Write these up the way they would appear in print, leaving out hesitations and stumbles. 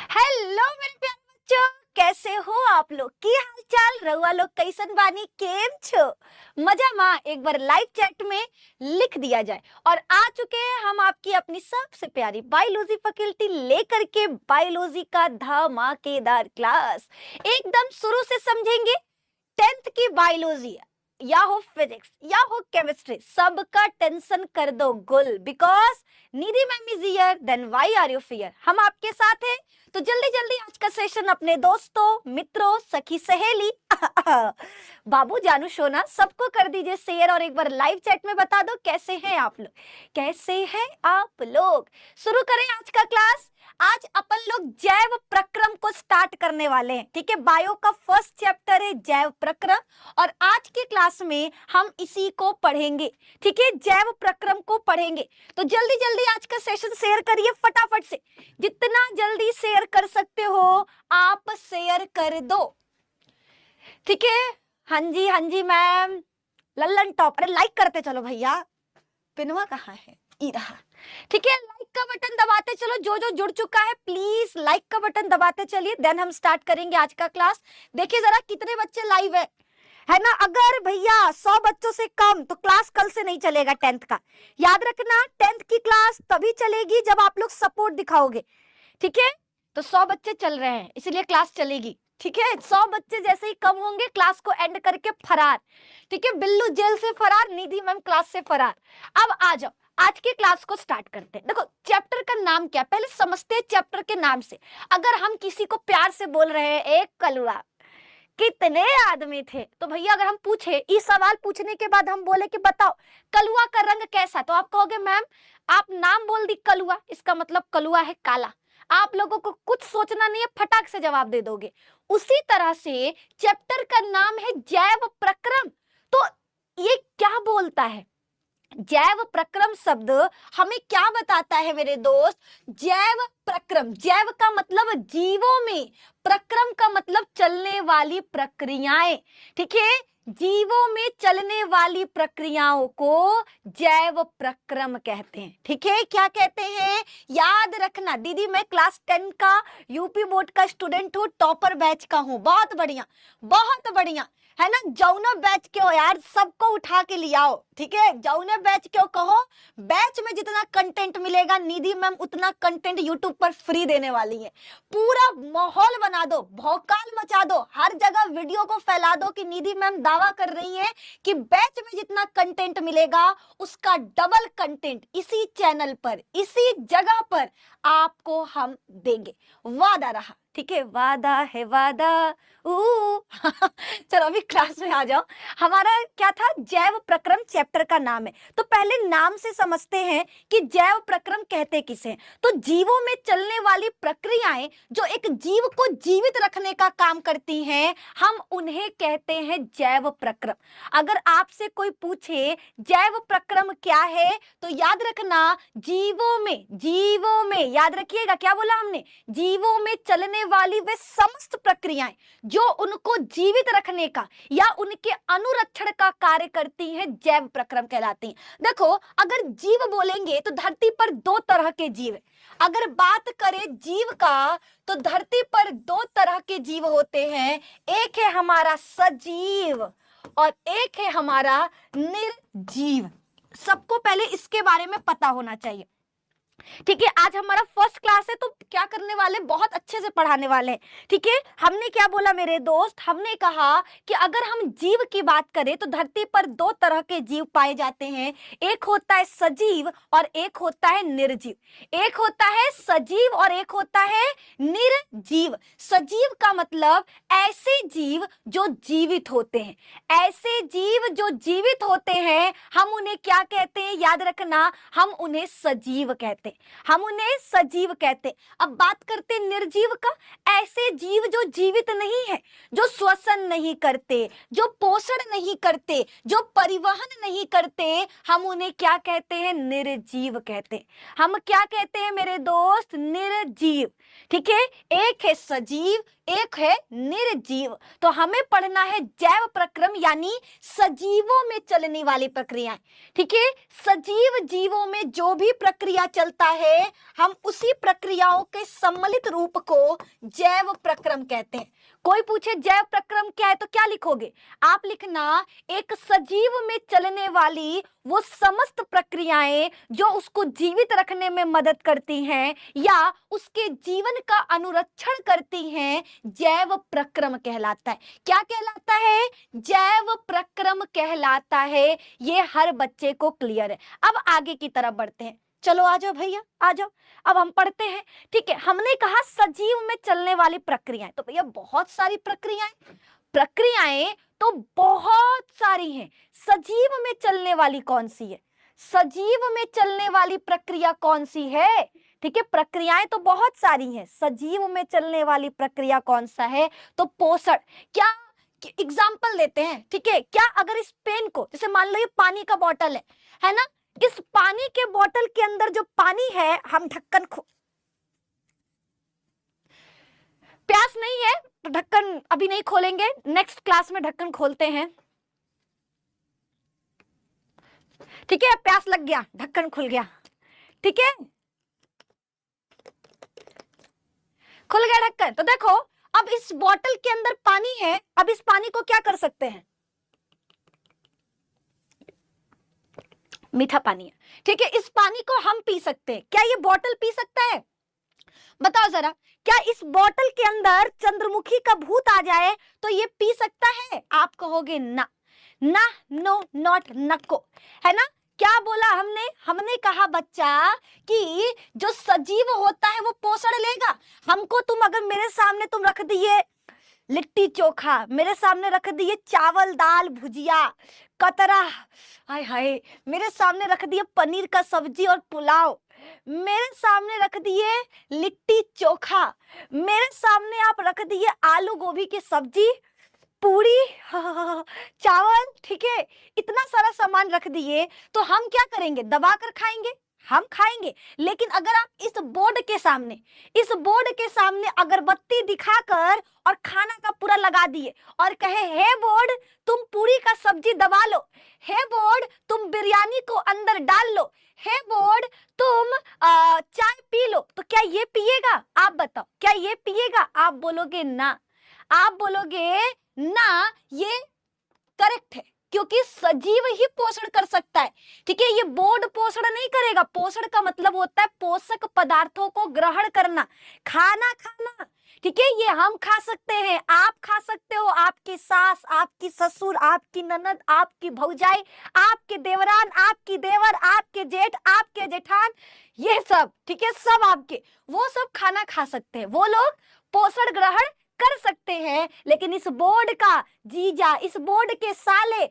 Hello मेरे प्यारे बच्चों, कैसे हो आप लोग? की हाल चाल रउआ लोग कैसन बानी? केम छो? मजा माँ एक बार लाइव चैट में लिख दिया जाए। और आ चुके हैं हम आपकी अपनी सबसे प्यारी बायोलॉजी फैकल्टी लेकर के बायोलॉजी का धमाकेदार क्लास। एकदम शुरू से समझेंगे। 10th की बायोलॉजी या हो फिजिक्स या हो केमिस्ट्री, सबका टेंशन कर दो गुल, because Nidhi ma'am is here, then why are you fear. हम आपके साथ हैं। तो जल्दी जल्दी आज का सेशन अपने दोस्तों, मित्रों, सखी, सहेली बाबू, जानू, सोना सबको कर दीजिए शेयर। और एक बार लाइव चैट में बता दो कैसे हैं आप लोग, कैसे हैं आप लोग। शुरू करें आज का क्लास। आज अपन लोग जैव प्रक्रम को स्टार्ट करने वाले हैं। ठीक है, बायो का फर्स्ट चैप्टर है जैव प्रक्रम, और आज के क्लास में हम इसी को पढ़ेंगे। ठीक है, जैव प्रक्रम को पढ़ेंगे। तो जल्दी जल्दी आज का सेशन शेयर करिए फटाफट से। जितना जल्दी शेयर कर सकते हो आप शेयर कर दो। ठीक है, हाँ जी मैम, लल्लन टॉप। अरे लाइक करते चलो भैया, पिनवा कहाँ है? ई रहा। ठीक है, लाइक का बटन दबाते चलो। जो जो जुड़ चुका है प्लीज लाइक का बटन दबाते चलिए, देन हम स्टार्ट करेंगे आज का क्लास। देखिए जरा कितने बच्चे लाइव है ना। अगर भैया 100 बच्चों से कम तो क्लास कल से नहीं चलेगा 10th का। याद रखना, 10th की क्लास तभी चलेगी जब आप लोग सपोर्ट दिखाओगे। ठीक है, तो 100 बच्चे चल रहे हैं इसलिए क्लास चलेगी। ठीक है, 100 बच्चे जैसे ही कम होंगे क्लास को एंड करके फरार। ठीक है, बिल्लू जेल से फरार, निधि मैम क्लास से फरार। अब आ जाओ, आज की क्लास को स्टार्ट करते हैं। देखो चैप्टर का नाम क्या, पहले समझते हैं चैप्टर के नाम से। अगर हम किसी को प्यार से बोल रहे हैं एक कलुआ, कितने आदमी थे, तो भैया अगर हम पूछे, इस सवाल पूछने के बाद हम बोले कि बताओ कलुआ का रंग कैसा, तो आप कहोगे मैम आप नाम बोल दी कलुआ, इसका मतलब कलुआ है काला। आप लोगों को कुछ सोचना नहीं है, फटाक से जवाब दे दोगे। उसी तरह से चैप्टर का नाम है जैव प्रक्रम। तो ये क्या बोलता है? जैव प्रक्रम शब्द हमें क्या बताता है मेरे दोस्त? जैव प्रक्रम, जैव का मतलब जीवों में, प्रक्रम का मतलब चलने वाली प्रक्रियाएं। ठीक है, जीवों में चलने वाली प्रक्रियाओं को जैव प्रक्रम कहते हैं। ठीक है, क्या कहते हैं याद रखना। दीदी मैं क्लास 10 का यूपी बोर्ड का स्टूडेंट हूँ, टॉपर बैच का हूँ। बहुत बढ़िया, बहुत बढ़िया, है ना। जौना बैच क्यों यार, सबको उठा के ले आओ। ठीक है, जौने बैच क्यों कहो, बैच में जितना कंटेंट मिलेगा निधि मैम उतना कंटेंट यूट्यूब पर फ्री देने वाली है। पूरा माहौल बना दो, भौकाल मचा दो, हर जगह वीडियो को फैला दो कि निधि मैम दावा कर रही है कि बैच में जितना कंटेंट मिलेगा उसका डबल कंटेंट इसी चैनल पर, इसी जगह पर आपको हम देंगे। वादा रहा। ठीक है, वादा है वादा। चलो अभी क्लास में आ जाओ। हमारा क्या था? जैव प्रक्रम चैप्टर का नाम है। तो पहले नाम से समझते हैं कि जैव प्रक्रम कहते किसे। तो जीवों में चलने वाली प्रक्रियाएं जो एक जीव को जीवित रखने का काम करती हैं, हम उन्हें कहते हैं जैव प्रक्रम। अगर आपसे कोई पूछे जैव प्रक्रम क्या है, तो याद रखना जीवों में याद रखिएगा क्या बोला हमने, जीवों में चलने वाली वे समस्त प्रक्रियाएं जो उनको जीवित रखने का या उनके अनुरक्षण का कार्य करती हैं, जैव प्रक्रम कहलाती हैं। देखो अगर जीव बोलेंगे तो धरती पर दो तरह के जीव हैं। अगर बात करें जीव का, तो धरती पर दो तरह के जीव होते हैं। एक है हमारा सजीव और एक है हमारा निर्जीव। सबको पहले इसके बारे में पता होना चाहिए। ठीक है, आज हमारा फर्स्ट क्लास है तो क्या करने वाले, बहुत अच्छे से पढ़ाने वाले हैं। ठीक है, हमने क्या बोला मेरे दोस्त, हमने कहा कि अगर हम जीव की बात करें तो धरती पर दो तरह के जीव पाए जाते हैं। एक होता है सजीव और एक होता है निर्जीव। एक होता है सजीव और एक होता है निर्जीव। सजीव का मतलब ऐसे जीव जो जीवित होते हैं। ऐसे जीव जो जीवित होते हैं हम उन्हें क्या कहते हैं? याद रखना, हम उन्हें सजीव कहते हैं। हम उन्हें सजीव कहते हैं। अब बात करते हैं निर्जीव का। ऐसे जीव जो जीवित नहीं है, जो श्वसन नहीं करते, जो पोषण नहीं करते, जो परिवहन नहीं करते, हम उन्हें क्या कहते हैं? निर्जीव कहते हैं। हम क्या कहते हैं मेरे दोस्त? निर्जीव निर्जीव। ठीक है, एक है सजीव, एक है निर्जीव। तो हमें पढ़ना है जैव प्रक्रम यानी सजीवों में चलने वाली प्रक्रियाएं। ठीक है, सजीव जीवों में जो भी प्रक्रिया चलता है हम उसी प्रक्रियाओं के सम्मिलित रूप को जैव प्रक्रम कहते हैं। कोई पूछे जैव प्रक्रम क्या है तो क्या लिखोगे आप? लिखना एक सजीव में चलने वाली वो समस्त प्रक्रियाएं जो उसको जीवित रखने में मदद करती हैं या उसके जीवन का अनुरक्षण करती हैं, जैव प्रक्रम कहलाता है। क्या कहलाता है? जैव प्रक्रम कहलाता है। ये हर बच्चे को क्लियर है। अब आगे की तरफ बढ़ते हैं। चलो आ जाओ भैया, आ जाओ, अब हम पढ़ते हैं। ठीक है, हमने कहा सजीव में चलने वाली प्रक्रियाएं, तो भैया बहुत सारी प्रक्रियाएं तो बहुत सारी हैं। सजीव में चलने वाली कौन सी है? सजीव में चलने वाली प्रक्रिया कौन सी है? ठीक है, प्रक्रियाएं तो बहुत सारी हैं, सजीव में चलने वाली प्रक्रिया कौन सा है? तो पोषण। क्या एग्जाम्पल देते हैं? ठीक है, क्या अगर इस पेन को, जैसे मान लो ये पानी का बॉटल है ना, इस पानी के बोतल के अंदर जो पानी है हम ढक्कन प्यास नहीं है तो ढक्कन अभी नहीं खोलेंगे, नेक्स्ट क्लास में ढक्कन खोलते हैं। ठीक है, प्यास लग गया, ढक्कन खुल गया। ठीक है, खुल गया ढक्कन। तो देखो अब इस बोतल के अंदर पानी है, अब इस पानी को क्या कर सकते हैं? मीठा पानी है। ठीक है, इस पानी को हम पी सकते हैं। क्या ये बोतल पी सकता है? बताओ जरा, क्या इस बोतल के अंदर चंद्रमुखी का भूत आ जाए तो ये पी सकता है? आप कहोगे ना, ना, नो, नॉट, नको, है ना। क्या बोला हमने? हमने कहा बच्चा कि जो सजीव होता है वो पोषण लेगा। हमको तुम अगर मेरे सामने तुम रख दिए लिट्टी चोखा, मेरे सामने रख दिए चावल दाल भुजिया कतरा, हाय हाय, मेरे सामने रख दिए पनीर का सब्जी और पुलाव, मेरे सामने रख दिए लिट्टी चोखा, मेरे सामने आप रख दिए आलू गोभी की सब्जी पूरी चावल, ठीक है, इतना सारा सामान रख दिए तो हम क्या करेंगे? दबा कर खाएंगे? हम खाएंगे। लेकिन अगर आप इस बोर्ड के सामने अगरबत्ती दिखाकर और खाना का पूरा लगा दिए और कहे हे बोर्ड तुम पूरी का सब्जी दबा लो, हे बोर्ड तुम बिरयानी को अंदर डाल लो, हे बोर्ड तुम चाय पी लो, तो क्या ये पिएगा? आप बताओ, क्या ये पिएगा? आप बोलोगे ना, आप बोलोगे ना, ये करेक्ट है क्योंकि सजीव ही पोषण कर सकता है। ठीक है, ये बोर्ड पोषण नहीं करेगा। पोषण का मतलब होता है पोषक पदार्थों को ग्रहण करना, खाना खाना। ठीक है, ये हम खा सकते हैं, आप खा सकते हो, आपकी सास, आपकी ससुर, आपकी ननद, आपकी भौजाई, आपके देवरान, आपकी देवर, आपके जेठ, आपके जेठान, ये सब, ठीक है, सब आपके, वो सब खाना खा सकते हैं, वो लोग पोषण ग्रहण कर सकते हैं। लेकिन इस बोर्ड का जीजा, इस बोर्ड के साले,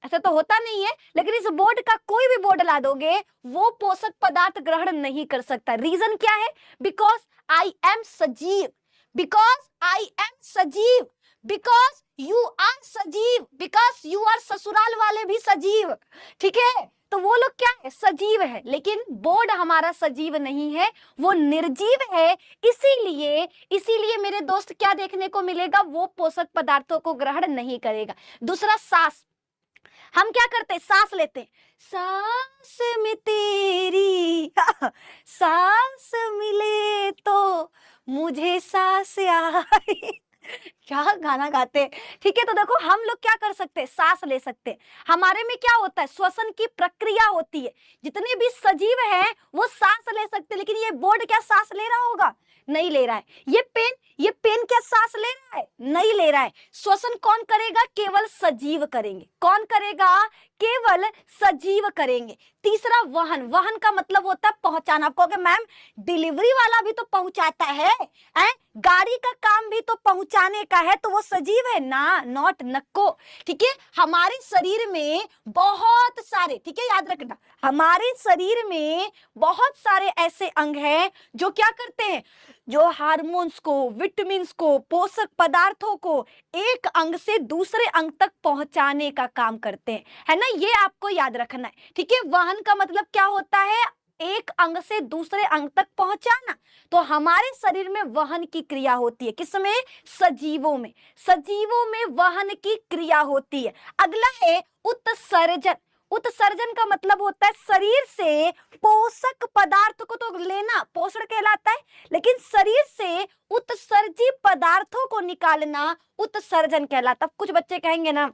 ऐसा तो होता नहीं है, लेकिन इस बोर्ड का कोई भी बोर्ड ला दोगे वो पोषक पदार्थ ग्रहण नहीं कर सकता। रीजन क्या है? बिकॉज आई एम सजीव, बिकॉज आई एम सजीव, बिकॉज यू आर सजीव, बिकॉज यू आर ससुराल वाले भी सजीव। ठीक है, तो वो लोग क्या है? सजीव है। लेकिन बोर्ड हमारा सजीव नहीं है, वो निर्जीव है। इसीलिए मेरे दोस्त क्या देखने को मिलेगा? वो पोषक पदार्थों को ग्रहण नहीं करेगा। दूसरा, सांस। हम क्या करते हैं? सांस लेते हैं, सांस में तेरी सांस मिले तो मुझे सांस आए क्या गाना गाते हैं। ठीक है, तो देखो हम लोग क्या कर सकते हैं? सांस ले सकते हैं। हमारे में क्या होता है? श्वसन की प्रक्रिया होती है। जितने भी सजीव हैं वो सांस ले सकते हैं, लेकिन ये बोर्ड क्या सांस ले रहा होगा? नहीं ले रहा है। ये पेन क्या सांस ले रहा है? नहीं ले रहा है। श्वसन कौन करेगा? केवल सजीव करेंगे। कौन करेगा? केवल सजीव करेंगे। तीसरा, वाहन। वाहन का मतलब होता है पहुंचाना। आप कहोगे मैम डिलीवरी वाला भी तो पहुंचाता है, गाड़ी का काम भी तो पहुंचाने का है, तो वो सजीव है ना? नॉट, नको। ठीक है, हमारे शरीर में बहुत सारे, ठीक है, याद रखना, हमारे शरीर में बहुत सारे ऐसे अंग हैं जो क्या करते हैं? जो हार्मोन्स को, विटामिन्स को, पोषक पदार्थों को एक अंग से दूसरे अंग तक पहुंचाने का काम करते हैं, है ना। ये आपको याद रखना है। ठीक है, वाहन का मतलब क्या होता है? एक अंग से दूसरे अंग तक पहुंचाना। तो हमारे शरीर में वहन की क्रिया होती है। किसमें? सजीवों में। सजीवों में वहन की क्रिया होती है। अगला है उत्सर्जन। उत्सर्जन का मतलब होता है शरीर से पोषक पदार्थ को तो लेना पोषण कहलाता है, लेकिन शरीर से उत्सर्जी पदार्थों को निकालना उत्सर्जन कहलाता। कुछ बच्चे कहेंगे ना,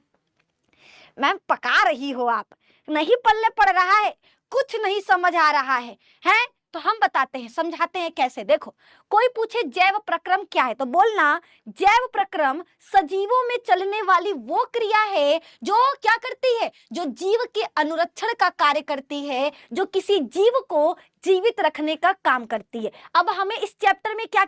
मैम पका रही हो आप, नहीं पल्ले पड़ रहा है, कुछ नहीं समझ आ रहा है? तो हम बताते हैं, समझाते हैं कैसे। देखो, कोई पूछे जैव प्रक्रम क्या है, तो बोलना जैव प्रक्रम सजीवों में चलने वाली वो क्रिया है जो क्या करती है, जो जीव के अनुरक्षण का कार्य करती है, जो किसी जीव को जीवित रखने का काम करती है। अब हमें इस चैप्टर में क्या